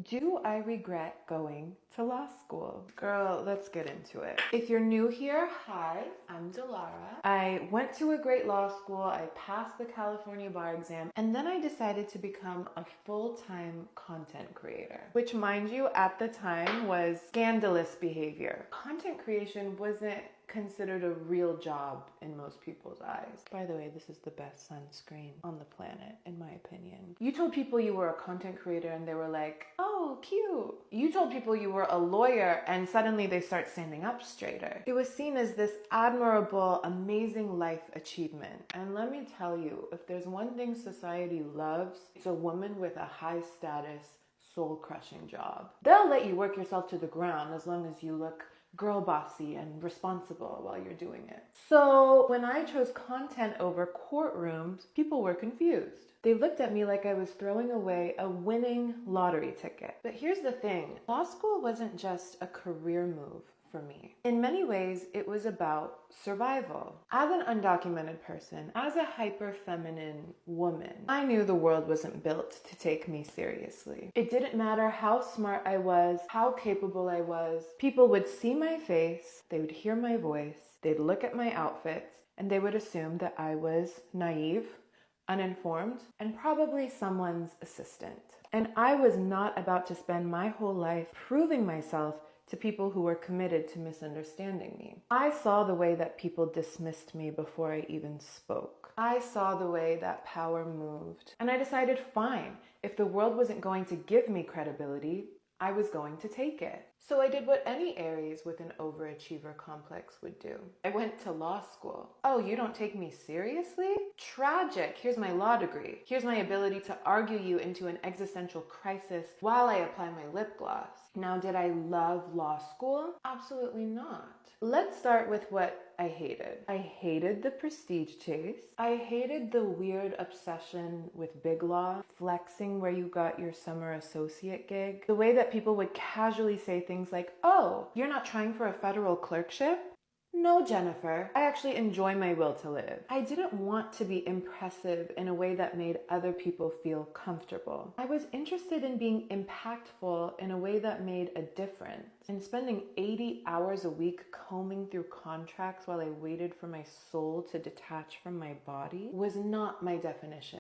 Do I regret going to law school? Girl, let's get into it. If you're new here, hi, I'm Dellare. I went to a great law school, I passed the California bar exam, and then I decided to become a full-time content creator, which, mind you, at the time was scandalous behavior. Content creation wasn't considered a real job in most people's eyes. By the way, this is the best sunscreen on the planet, in my opinion. You told people you were a content creator and they were like, oh, cute. You told people you were a lawyer and suddenly they start standing up straighter. It was seen as this admirable, amazing life achievement. And let me tell you, if there's one thing society loves, it's a woman with a high status, soul-crushing job. They'll let you work yourself to the ground as long as you look girl bossy and responsible while you're doing it. So when I chose content over courtrooms, people were confused. They looked at me like I was throwing away a winning lottery ticket. But here's the thing, law school wasn't just a career move for me. In many ways, it was about survival. As an undocumented person, as a hyper-feminine woman, I knew the world wasn't built to take me seriously. It didn't matter how smart I was, how capable I was. People would see my face, they would hear my voice, they'd look at my outfits, and they would assume that I was naive, uninformed, and probably someone's assistant. And I was not about to spend my whole life proving myself to people who were committed to misunderstanding me. I saw the way that people dismissed me before I even spoke. I saw the way that power moved. And I decided, fine, if the world wasn't going to give me credibility, I was going to take it. So I did what any Aries with an overachiever complex would do. I went to law school. Oh, you don't take me seriously? Tragic. Here's my law degree. Here's my ability to argue you into an existential crisis while I apply my lip gloss. Now, did I love law school? Absolutely not. Let's start with what I hated. I hated the prestige chase. I hated the weird obsession with big law, flexing where you got your summer associate gig. The way that people would casually say things like, oh, you're not trying for a federal clerkship? No, Jennifer, I actually enjoy my will to live. I didn't want to be impressive in a way that made other people feel comfortable. I was interested in being impactful in a way that made a difference. And spending 80 hours a week combing through contracts while I waited for my soul to detach from my body was not my definition